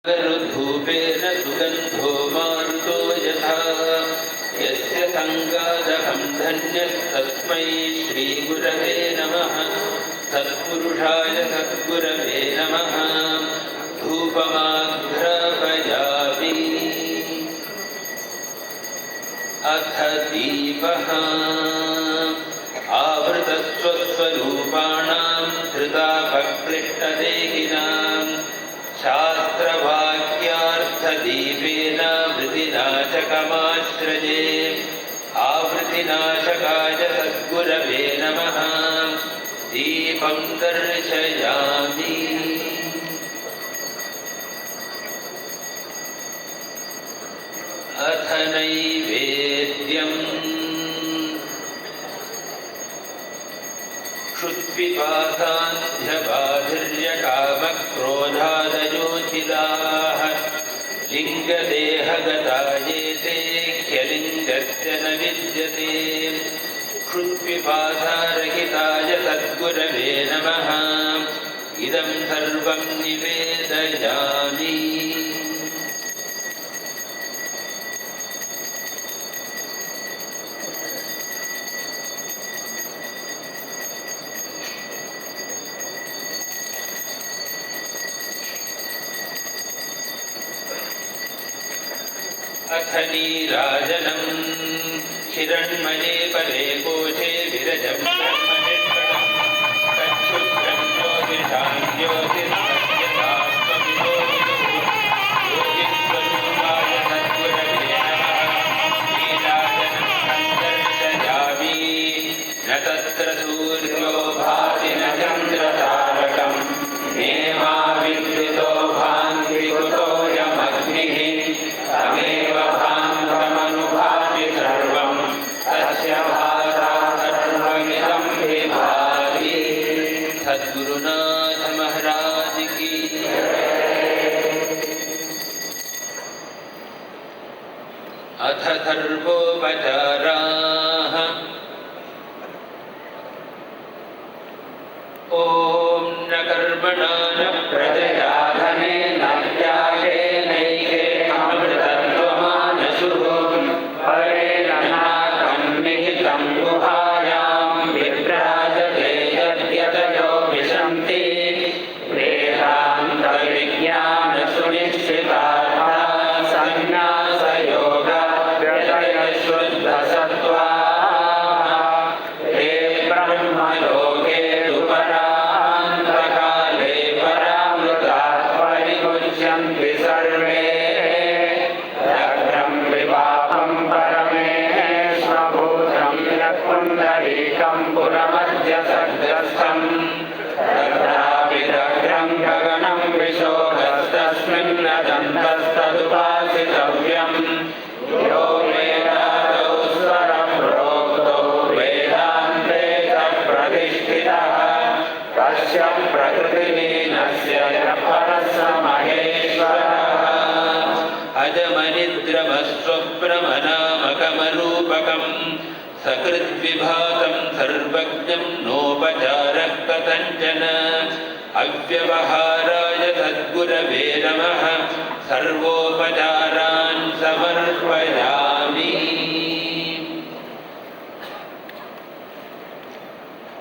धूपेन सुगन्धो मारुतो यथा यस्य सङ्गादहं धन्यस्तस्मै श्रीगुरवे नमः। सत्पुरुषाय सद्गुरवे नमः। धूपमाघ्रापयामि। अथ दीपः आवृतस्वस्वरूपाणां धृतापक्लिष्टदेहिनां शास्त्रवाक्यार्थदीपेन वृत्तिनाशकमाश्रये। आवृत्तिनाशकाय सद्गुरवे नमः। दीपं दर्शयामि। अथ नैवेद्यम् क्षुत्पिपासान्ध्यबाधिर्यकामक्रोधादयोचिताः लिङ्गदेहगता ये ते ह्यलिङ्गस्य न विद्यते। क्षुत्पिपासारहिताय सद्गुरवे नमः। इदं सर्वं निवेदयामि। अथ नीराजनं हिरण्मये परे कोशे विरजं ब्रह्मनिष्ठं तच्छुद्रं ज्योतिषां ज्योतिर्मध्यतात्मविदो ज्योतिस्वरूपाय सद्गुरवे नमः। नीराजनं दर्शयामि। न तत्र सूर्यो भाति न चन्द्रतारकं नेमा विद्युतो भान्ति कुतोऽयमग्निः। तमेव भान्तमनुभाति सर्वं तस्य भासा सर्वमिदं विभाति। सद्गुरुनाथ महाराज की। अथ सर्वोपचाराः। ॐ न कर्मणा न प्रजया धनेन त्यागेनैके अमृतत्वमानसुः परेण नाकन्निहितं गुहायां विभ्राजते यद्यतयो विशन्ति। वेदान्तविज्ञानसुनिश्चितार्था सन्न्यासयोगव्यतयशुद्धसत्त्वाः ते ब्रह्मलोके दुपरान्तकाले परामृतात् परिमुच्यन्ति सर्वे। दग्धं विपापं परमेश्वरभूतं यत्पुण्डरीकं पुरमध्यसग्रस्थं तत्राभिदग्धं गगनं विशोकस्तस्मिन्नदन्तस्तदुपासितव्यम्। यो वेदादौ स्वरं प्रोक्तो वेदान्ते तत्प्रतिष्ठितः तस्य प्रकृतिलीनस्य परः स महेश्वरः। अजमनिद्रमस्वप्रमनामकमरूपकं सकृद्विभातं सर्वज्ञं नोपचारः कथञ्चन। अव्यवहाराय सद्गुरवे नमः। सर्वोपचारान् समर्पयामि।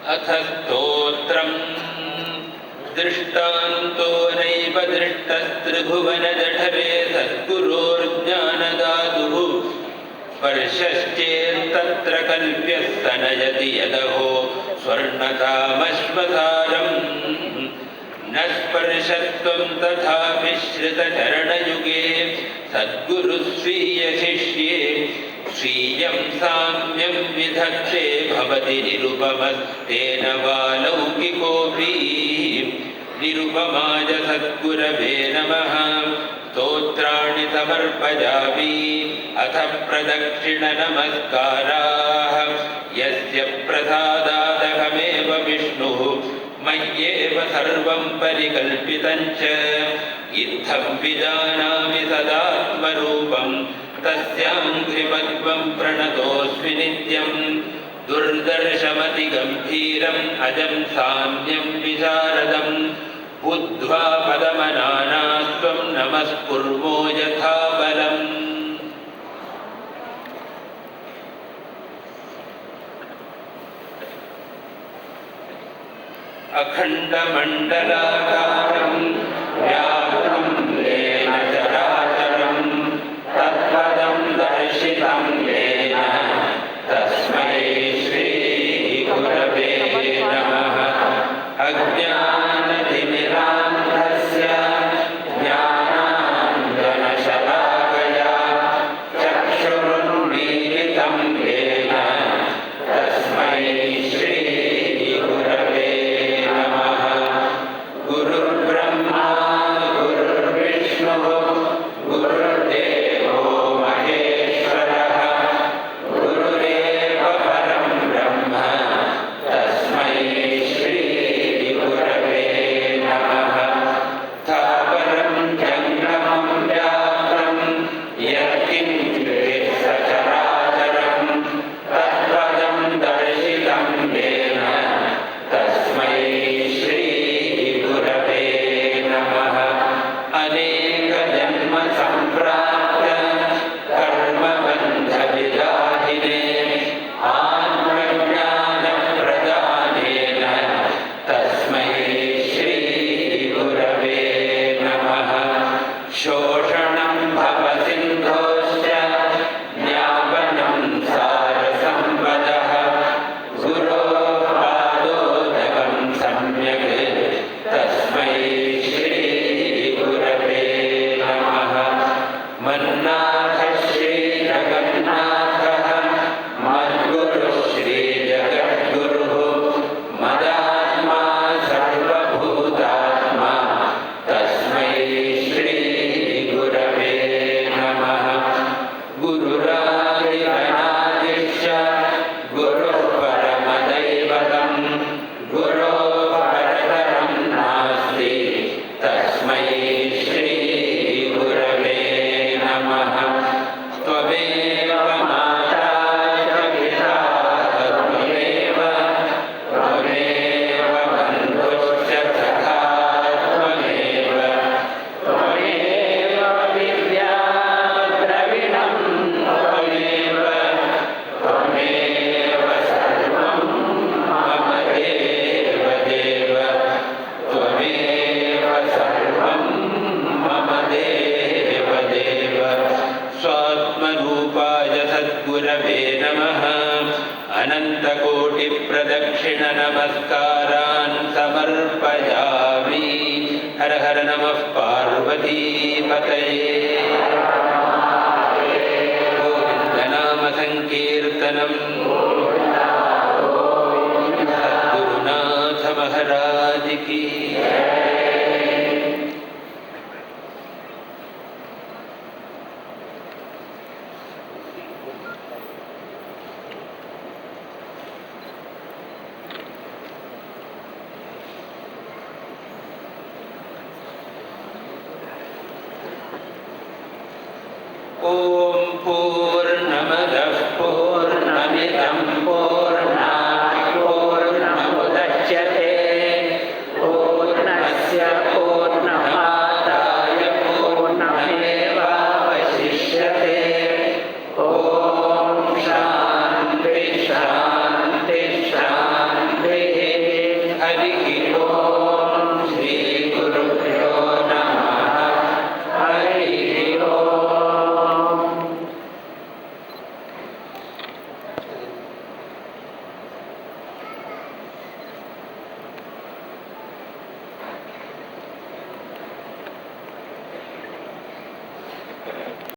अथ स्तोत्रम्। दृष्टान्तो नैव दृष्टस्त्रिभुवनजठरे सद्गुरोर्ज्ञानदातुः स्पर्शश्चेत्तत्र कल्प्यः स नयति यदहो स्वर्णकामश्वसारम्। न स्पर्शत्वं तथापि श्रितचरणयुगे सद्गुरुस्वीयशिष्ये स्वीयं साम्यं विधत्ते भवति निरुपमस्तेन वा लौकिकोऽपि। निरुपमाय सद्गुरवे नमः। स्तोत्राणि समर्पयामि। अथ प्रदक्षिणनमस्काराः। यस्य प्रसादादहमेव विष्णुः मय्येव सर्वं परिकल्पितं च। इत्थं विजानामि सदात्मरूपं तस्याङ्घ्रिपद्मं प्रणतोऽस्मि नित्यं। दुर्दर्शमतिगम्भीरम् अजं साम्यं विशारदं बुद्ध्वा पदमनानास्त्वं नमस्कुर्मो यथा बलम् अखण्डमण्डलाकारं व्याप्तं येन चराचरं तत्पदं दर्शितं येन तस्मै श्रीगुरवे नमः। अज्ञानतिमिरान्धस्य ज्ञानाञ्जनशलाकया चक्षुरुन्मीलितं येन तस्मै श्रीगुरवे नमः। गुरुर्ब्रह्मा गुरुर्विष्णुः गुरुर्देवो महेश्वरः गुरुरेव परं ब्रह्म तस्मै श्रीगुरवे नमः। स्थावरं जङ्गमं व्याघ्रं यत्किञ्चित् सचराचरं तत्पदं दर्शितं येन तस्मै श्रीगुरवे नमः। अनेकजन्मसम्प्राप्त कर्मबन्धविदाहिने आत्मज्ञानप्रदानेन तस्मै श्रीगुरवे नमः। शोषणं भवसिन्धोश्च ज्ञापनं सारसम्पदः गुरोः पादोदकं सम्यक् तस्मै श्रीगुरवे नमः। मन्नाथः श्रीजगन्नाथः मद्गुरुः श्रीजगद्गुरुः मदात्मा सर्वभूतात्मा तस्मै श्रीगुरवे नमः। गुरुरादिगणादिश्च गुरुः परमदैवतं गुरोः परतरं नास्ति तस्मै श्रीगुरवे नमः। त्वमेव माता च पिता त्वमेव बन्धुश्च सखा त्वमेव विद्या द्रविणं त्वमेव सर्वं मम देव देव त्वमेव सर्वं मम देव देव। स्वात्मरूपाय सद्गुरवे नमः। अनन्तकोटिप्रदक्षिणनमस्कारान् समर्पयामि। हर हर नमः पार्वतीपतये। गोविन्दनामसङ्कीर्तनं सद्गुरुनाथ महाराज की। ॐ